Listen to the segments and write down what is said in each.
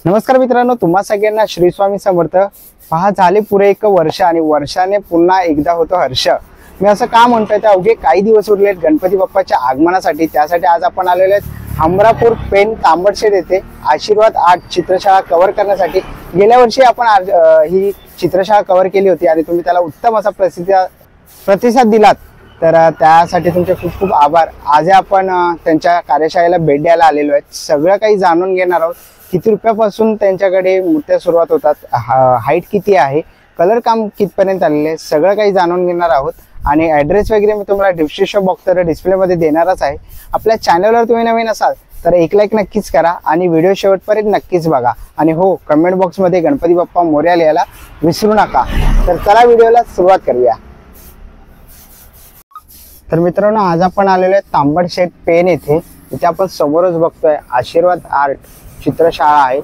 नमस्कार मित्रांनो, तुम्हा सगळ्यांना श्री स्वामी समर्थ। पहा, झाले पुरे एक वर्ष आणि वर्षाने पुन्हा एकदा होतो हर्ष। मी असं का म्हणतोय, तर अवघे काही दिवस उरलेत गणपती बाप्पाच्या आगमनासाठी। त्यासाठी आज आपण आलेलो आहोत हमरापूर पेन तांबडशेत येथे आशीर्वाद आर्ट चित्रशाळा कव्हर करण्यासाठी। गेल्या वर्षी आपण ही चित्रशाळा कव्हर केली होती आणि तुम्ही त्याला उत्तम असा प्रतिसाद दिलात, तर त्यासाठी तुमचे खूप खूप आभार। आज आपण त्यांच्या कार्यशाळेला भेट द्यायला आलेलो आहेत। सगळं काही जाणून घेणार आहोत, किती रुपयापासून त्यांच्याकडे मूर्त्या सुरुवात होतात, हाईट किती आहे, कलर काम कितपर्यंत आलेले आहे, सगळं काही जाणून घेणार आहोत। आणि ॲड्रेस वगैरे मी तुम्हाला डिस्क्रिप्शन बॉक्स तर डिस्प्लेमध्ये देणारच आहे। आपल्या चॅनलवर तुम्ही नवीन असाल तर एक लाईक नक्कीच करा आणि व्हिडिओ शेवटपर्यंत नक्कीच बघा। आणि हो, कमेंट बॉक्समध्ये गणपती बाप्पा मोरया लिहायला विसरू नका। तर चला व्हिडिओला सुरुवात करूया। तर मित्रांनो, आज आपण आलेलो आहे तांबडशेत पेन येथे। इथे आपण समोरच बघतोय आशीर्वाद आर्ट चित्रशाळा आहे।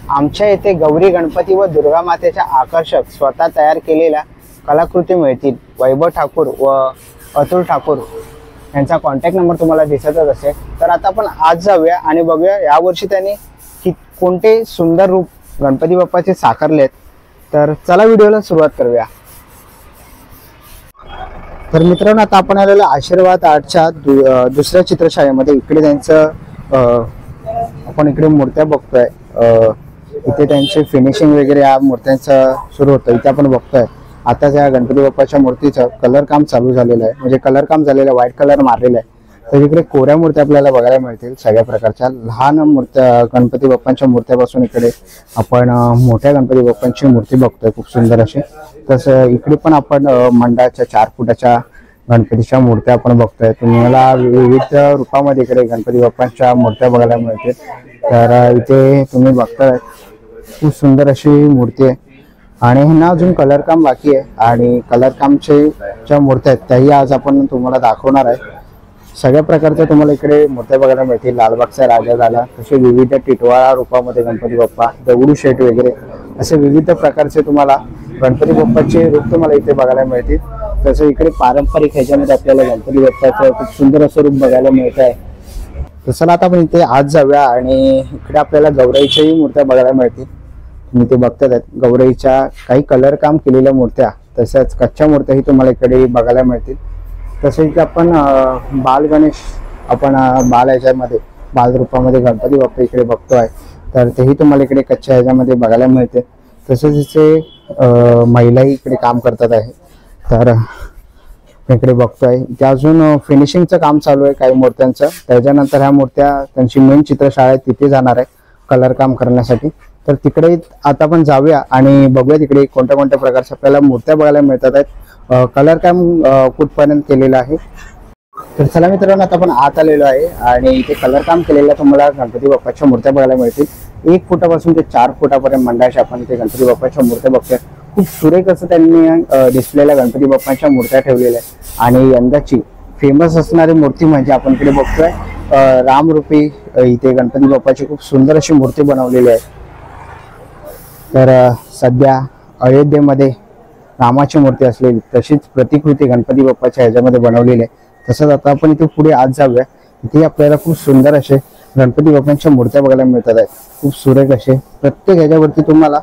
आमच्या येथे गौरी गणपती व दुर्गा मातेच्या आकर्षक स्वतः तयार केलेल्या कलाकृती मिळतील। वैभव ठाकूर व अतुल ठाकूर यांचा कॉन्टॅक्ट नंबर तुम्हाला दिसतच असेल। तर आता आपण आज जाऊया आणि बघूया यावर्षी त्यांनी कोणते सुंदर रूप गणपती बाप्पाचे साकारलेत। तर चला व्हिडिओला सुरुवात करूया। तर मित्रांनो, आता आपण आलेलो आशीर्वाद आर्टच्या दुसऱ्या चित्रशाळेमध्ये। इकडे त्यांचं आपण इकडे मूर्त्या बघतोय। इथे त्यांचे फिनिशिंग वगैरे या मूर्त्यांचं सुरू होतं। इथे आपण बघतोय आता त्या गणपती बाप्पाच्या मूर्तीचं कलर काम चालू झालेलं आहे, म्हणजे कलर काम झालेलं आहे, व्हाईट कलर मारलेला आहे। तर इकडे कोऱ्या मूर्त्या आपल्याला बघायला मिळतील सगळ्या प्रकारच्या। लहान मूर्त्या गणपती बाप्पांच्या मूर्त्यापासून इकडे आपण मोठ्या गणपती बाप्पांची मूर्ती बघतोय, खूप सुंदर अशी। तसं इकडे पण आपण मंडळाच्या 4 फुटाच्या गणपतीच्या मूर्त्या आपण बघतोय। तुम्हाला विविध रूपामध्ये इकडे गणपती बाप्पांच्या मूर्त्या बघायला मिळतील। तर इथे तुम्ही बघताय खूप सुंदर अशी मूर्ती आहे आणि ह्यांना अजून कलर काम बाकी आहे आणि कलर कामचे ज्या मूर्त्या आहेत त्याही आज आपण तुम्हाला दाखवणार आहे। सगळ्या प्रकारच्या तुम्हाला इकडे मूर्त्या बघायला मिळतील। लालबागचा राजा झाला, तसे विविध टिटवाळा रूपामध्ये गणपती बाप्पा, दगडूशेठ वगैरे असे विविध प्रकारचे तुम्हाला गणपती बाप्पाचे रूप तुम्हाला इथे बघायला मिळतील। तसं इकडे पारंपरिक ह्याच्यामध्ये आपल्याला गणपती बाप्पाचं खूप सुंदर असं रूप बघायला मिळत आहे। तसं आता आपण इथे आज जाऊया आणि इकडे आपल्याला गौराईच्याही मूर्त्या बघायला मिळतील। तुम्ही ते बघतात गौराईच्या काही कलर काम केलेल्या मूर्त्या, तसंच कच्च्या मूर्त्याही तुम्हाला इकडे बघायला मिळतील। तसेच आपण बाल गणेश, आपण बाल ह्याच्यामध्ये बाल रूपामध्ये गणपती बाप्पा इकडे बघतोय, तर तेही तुम्हाला इकडे कच्च्या ह्याच्यामध्ये बघायला मिळते। तसेच इथे महिलाही इकडे काम करतात आहे, तर इकडे बघतोय इथे अजून फिनिशिंगचं काम चालू आहे काही मूर्त्यांचं। त्याच्यानंतर ह्या मूर्त्या त्यांची मेन चित्रशाळा आहे तिथे जाणार आहे कलर काम करण्यासाठी। तर तिकडे आता आपण जाऊया आणि बघूया तिकडे कोणत्या कोणत्या प्रकारच्या आपल्याला मूर्त्या बघायला मिळतात आहेत, कलर काम कुठपर्यंत केलेलं आहे। तर चला मित्रांनो, आता आपण आत आलेलो आहे आणि इथे कलर काम केलेल्या तुम्हाला गणपती बाप्पाच्या मूर्त्या बघायला मिळतील। 1 फुटापासून ते 4 फुटापर्यंत मंडळाशी आपण इथे गणपती बाप्पाच्या मूर्त्या बघतोय। खूप सुरेख असं त्यांनी डिस्प्लेला गणपती बाप्पांच्या मूर्त्या ठेवलेल्या आहेत। आणि यंदाची फेमस असणारी मूर्ती म्हणजे आपण इकडे बघतोय रामरूपी इथे गणपती बाप्पाची खूप सुंदर अशी मूर्ती बनवलेली आहे। तर सध्या अयोध्येमध्ये रामाची मूर्ती असलेली तशीच प्रतिकृती गणपती बाप्पाच्या ह्याच्यामध्ये बनवलेली आहे। तसंच आता आपण इथे पुढे आज जाऊया, इथे आपल्याला खूप सुंदर असे गणपती बाप्पांच्या मूर्त्या बघायला मिळतात आहेत। खूप सुरेख असे प्रत्येक ह्याच्यावरती तुम्हाला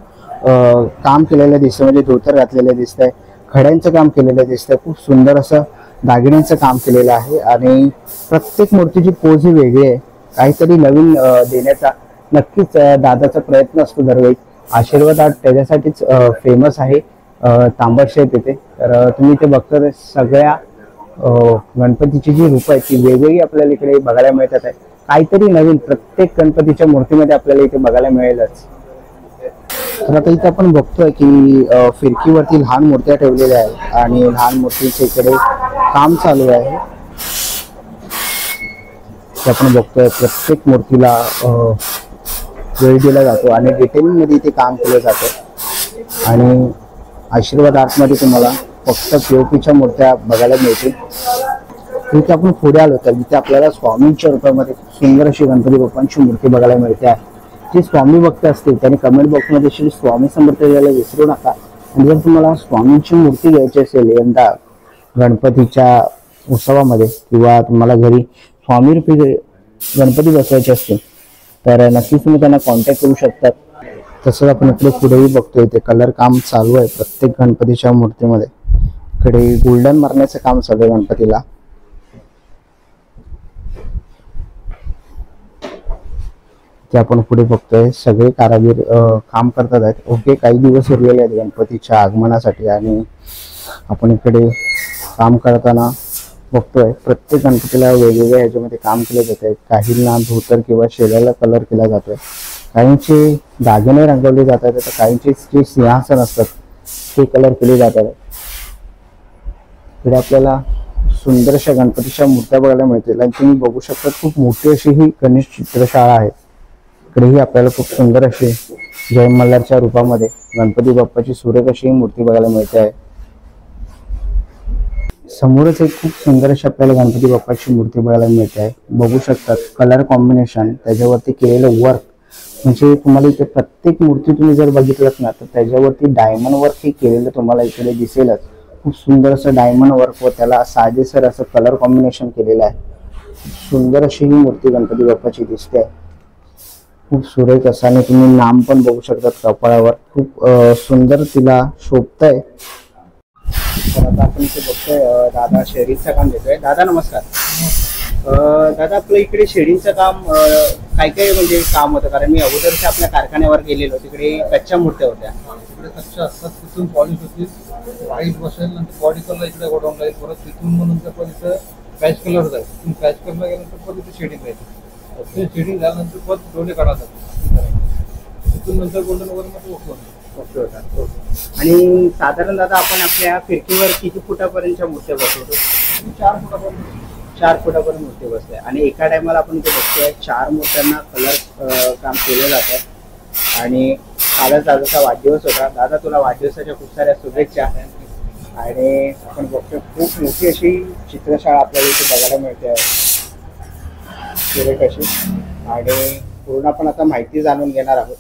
काम केलेलं दिसतं, म्हणजे धोतर घातलेलं दिसतंय, खड्यांचं काम केलेलं दिसतंय, खूप सुंदर असं दागिन्यांचं काम केलेलं आहे। आणि प्रत्येक मूर्तीची पोज ही वेगळी आहे, काहीतरी नवीन देण्याचा नक्कीच दादाचा प्रयत्न असतो दरवेळी। आशीर्वाद आर्ट त्याच्यासाठीच फेमस आहे तांबडशेत येथे। तर तुम्ही इथे बघता सगळ्या गणपतीची जी रूप आहेत ती वेगवेगळी आपल्याला इकडे बघायला मिळतात आहे। काहीतरी नवीन प्रत्येक गणपतीच्या मूर्तीमध्ये आपल्याला इथे बघायला मिळेलच। तर आता इथे आपण बघतोय की फिरकीवरती लहान मूर्त्या ठेवलेल्या आहेत आणि लहान मूर्तीच्या इकडे काम चालू आहे। आपण बघतोय प्रत्येक मूर्तीला वेळ दिला जातो आणि डिटेलिंग मध्ये इथे काम केलं जातं। आणि आशीर्वाद आर्ट मध्ये तुम्हाला फक्त पीओपीच्या मूर्त्या बघायला मिळतील। इथे आपण पुढे आलो तर इथे आपल्याला स्वामींच्या रूपामध्ये सुंदर अशी गणपती बाप्पांची मूर्ती बघायला मिळते आहे। जे स्वामी भक्त असतील त्यांनी कमेंट बॉक्समध्ये श्री स्वामी समर्थ लिहायला विसरू नका। आणि जर तुम्हाला स्वामींची मूर्ती घ्यायची असेल यंदा गणपतीच्या उत्सवामध्ये, किंवा तुम्हाला घरी स्वामी रूपी गणपती बसवायचे असतील, तर नक्कीच तुम्ही त्यांना कॉन्टॅक्ट करू शकता। तसंच आपण इकडे पुढेही बघतोय ते कलर काम चालू आहे प्रत्येक गणपतीच्या मूर्तीमध्ये. इकडे गोल्डन मारण्याचं काम चालू आहे गणपतीला. ते आपण पुढे बघतोय सगळे कारागीर काम करतात आहेत. ओके, काही दिवस उरलेले आहेत गणपतीच्या आगमनासाठी आणि आपण इकडे काम करताना बघतोय प्रत्येक गणपतीला वेगवेगळ्या ह्याच्यामध्ये काम केले जाते. काहींना धोतर किंवा शेल्याला कलर केला जातोय, काहींचे दागिने रंगवले जातात, तर काहींचे जे सिंहासन असतात ते कलर केले जातात. इकडे आपल्याला सुंदर अशा गणपतीच्या मूर्त्या बघायला मिळतील आणि तुम्ही बघू शकता खूप मोठी अशी ही गणेश चित्रशाळा आहे. इकडेही आपल्याला खूप सुंदर अशी जय मल्हारच्या रूपामध्ये गणपती बाप्पाची सुरेख अशी मूर्ती बघायला मिळते आहे. समोरच एक खूप सुंदर अशी आपल्याला गणपती बाप्पाची मूर्ती बघायला मिळते आहे. बघू शकतात कलर कॉम्बिनेशन, त्याच्यावरती केलेलं वर्क, म्हणजे तुम्हाला इथे प्रत्येक मूर्ती तुम्ही जर बघितलं ना तर त्याच्यावरती डायमंड वर्क हे केलेलं तुम्हाला इकडे दिसेलच. खूप सुंदर असं डायमंड वर्क व त्याला साजेसर असं कलर कॉम्बिनेशन केलेलं आहे. सुंदर अशी ही मूर्ती गणपती बाप्पाची दिसते, खूप सुरेख असं. आणि तुम्ही नाम पण बघू शकतात कपाळावर, खूप सुंदर तिला शोभतंय. तर आता आपण इथे बघतोय दादा शेडिंगचं काम देतोय. दादा नमस्कार. दादा आपलं इकडे शेडिंगचं काम काय काय म्हणजे काम होतं? कारण मी अगोदरच्या आपल्या कारखान्यावर गेलेलो, तिकडे कच्च्या मूर्त्या होत्या. इकडे कच्च्या असतात, तिथून पॉलिश होती, व्हाईट बसेल, नंतर बॉडी कलर इकडे गोडाऊन राहील, परत तिथून मग नंतर पण इथं पॅच कलर जाईल, तिथून पॅच कलरला गेल्यानंतर पण इथे शेडिंग राहील. शेडिंग झाल्यानंतर परत डोले काढतात, तिथून नंतर गोल्डन वगैरे मध्ये ओके होतात. आणि साधारण दादा आपण आपल्या फिरकीवर किती फुटापर्यंतच्या मूर्त्या बसवतो? 4 फुटापर्यंत. 4 फुटापर्यंत मूर्ती बसते आणि एका टायमाला आपण इथे बघतोय 4 मूर्त्यांना कलर काम केलं जातं. आणि कालच दादाचा वाढदिवस होता. दादा तुला वाढदिवसाच्या खूप साऱ्या शुभेच्छा. आणि आपण बघतोय खूप मोठी अशी चित्रशाळा आपल्याला इथे बघायला मिळते सुरेख अशी. आणि पूर्ण आपण आता माहिती जाणून घेणार आहोत.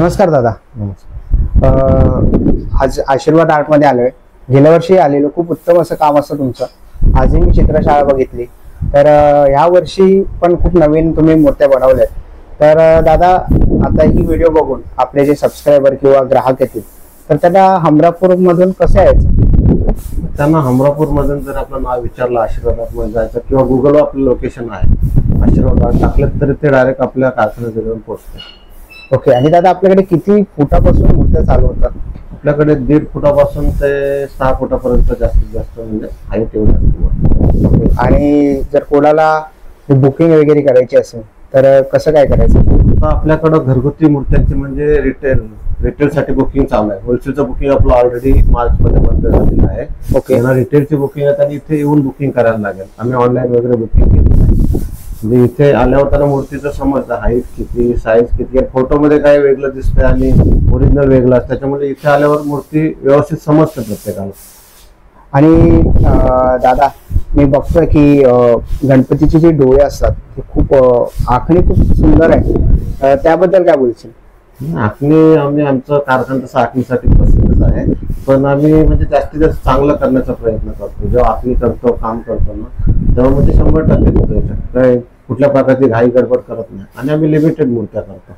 नमस्कार दादा. आज आशीर्वाद आर्ट मध्ये आलोय. गेल्या वर्षी आलेलो, खूप उत्तम असं काम असतं तुमचं. आजही मी चित्रशाळा बघितली, तर ह्या वर्षी पण खूप नवीन तुम्ही मूर्त्या बनवल्यात. तर दादा, आता ही व्हिडिओ बघून आपले जे सबस्क्रायबर किंवा ग्राहक येतील, तर त्यांना हमरापूर मधून कसं यायचं? त्यांना हमरापूर मधून जर आपलं नाव विचारलं आशीर्वाद आर्ट मध्ये जायचं किंवा गुगलवर आपलं लोकेशन आहे आशीर्वाद आर्ट टाकलं तरी ते डायरेक्ट आपल्या कारखान्यात जाऊन पोहोचते. ओके. आणि दादा, आपल्याकडे किती फुटापासून मूर्त्या चालू होतात? आपल्याकडे 1.5 फुटापासून ते 6 फुटापर्यंत जास्तीत जास्त म्हणजे हाईट एवढी असते. आणि जर कोणाला बुकिंग वगैरे करायची असेल तर कसं काय करायचं? आता आपल्याकडं घरगुती मूर्त्यांची म्हणजे रिटेल साठी बुकिंग चालू आहे. होलसेलचं बुकिंग आपलं ऑलरेडी मार्च मध्ये बंद झालेलं आहे. ओके. त्यांना रिटेलची बुकिंग आहे, त्यांनी इथे येऊन बुकिंग करायला लागेल. आम्ही ऑनलाईन वगैरे बुकिंग केली नाही. म्हणजे इथे आल्यावर त्यांना मूर्तीचं समजतं हाईट किती, साईज किती. फोटोमध्ये काय वेगळं दिसतंय आणि ओरिजिनल वेगळं असतं, त्याच्यामुळे इथे आल्यावर मूर्ती व्यवस्थित समजते प्रत्येकाला. आणि दादा, मी बघतोय की गणपतीचे जे डोळे असतात ते खूप आखणी खूप सुंदर आहे. त्याबद्दल काय बोलशील? आखणी आमचं कारखाना तसं आखणीसाठी प्रसिद्धच आहे, पण आम्ही म्हणजे जास्तीत जास्त चांगलं करण्याचा प्रयत्न करतो. जेव्हा आखणी करतो, काम करतो ना, तेव्हा म्हणजे 100% देतो. याच्यात काय कुठल्या प्रकारची घाई गडबड करत नाही आणि आम्ही लिमिटेड मूर्त्या करतो.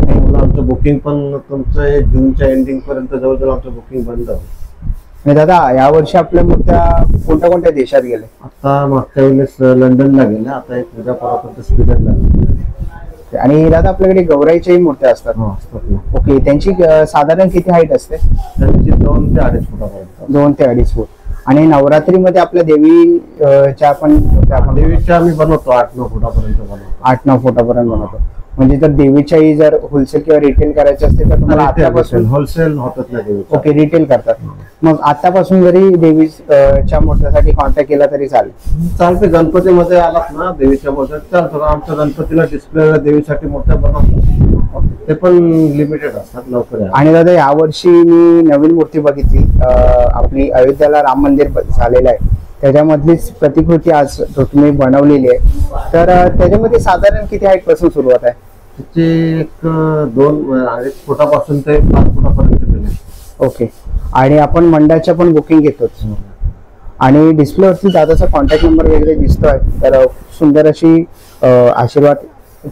त्यामुळे आमचं बुकिंग पण तुमचं जूनच्या एंडिंग पर्यंत जवळजवळ आमचं बुकिंग बंद होईल. आणि दादा, यावर्षी आपल्या मूर्त्या कोणत्या कोणत्या देशात गेले? आता मागच्या वेळेस लंडनला गेल्या, आता एक उद्या परत स्वीडनला गेले. आणि दादा, आपल्याकडे गौराईच्याही मूर्त्या असतात. ओके. त्यांची साधारण किती हाईट असते? त्यांची 2 ते 2.5 फुटापर्यंत. 2 ते 2.5 फूट. आणि नवरात्रीमध्ये आपल्या देवीच्या पण देवीच्या आम्ही बनवतो 8-9 फुटापर्यंत बनवतो. 8-9 फुटापर्यंत बनवतो. म्हणजे जर देवीच्याही जर होलसेल किंवा रिटेल करायचे असते तर तुम्हाला आतापासून होलसेल होतात ना देवी. ओके, रिटेल करतात. मग आतापासून जरी देवीच्या मूर्त्यासाठी कॉन्टॅक्ट केला तरी चालेल? चालते. गणपतीमध्ये आलात ना देवीच्या मूर्त्या चालतो. आमच्या गणपतीला डिस्प्लेला देवीसाठी मूर्त्या बनवतात, ते पण लिमिटेड असतात, लवकर. आणि दादा, यावर्षी मी नवीन मूर्ती बघितली. आपली अयोध्याला राम मंदिर झालेलं आहे, त्याच्यामधलीच प्रतिकृती आज तुम्ही बनवलेली आहे. तर त्याच्यामध्ये साधारण किती हाईट पासून सुरुवात आहे? त्याची एक 2-2.5 फुटापासून ते 5 फुटापर्यंत गेले. ओके. आणि आपण मंडळाच्या पण बुकिंग घेतोच. आणि डिस्प्लेवरती दादाचा कॉन्टॅक्ट नंबर वगैरे दिसतोय. तर सुंदर अशी आशीर्वाद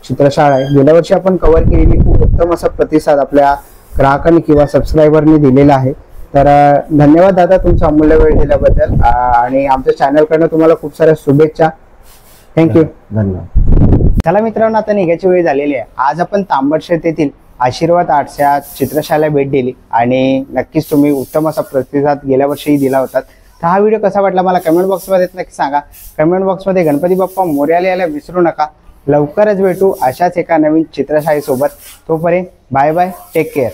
चित्रशाळा आहे. गेल्या वर्षी आपण कव्हर केलेली खूप उत्तम असा प्रतिसाद आपल्या ग्राहकांनी किंवा सबस्क्रायबरनी दिलेला आहे. तर धन्यवाद दादा, तुमचा अमूल्य वेळ दिल्याबद्दल. आणि आमच्या चॅनलकडनं तुम्हाला खूप साऱ्या शुभेच्छा. थँक्यू. धन्यवाद. चला मित्रांनो, आता निघायची वेळ झालेली आहे. आज आपण तांबडशेत येथील आशीर्वाद आर्ट्सच्या चित्रशाळेला भेट दिली आणि नक्कीच तुम्ही उत्तम असा प्रतिसाद गेल्या वर्षीही दिला होता. तर हा व्हिडिओ कसा वाटला मला कमेंट बॉक्समध्ये नक्की सांगा. कमेंट बॉक्समध्ये गणपती बाप्पा मोरया लिहायला विसरू नका. लवकरच भेटू अशाच एका नवीन चित्रशाळेसोबत. तोपर्यंत बाय बाय, टेक केअर.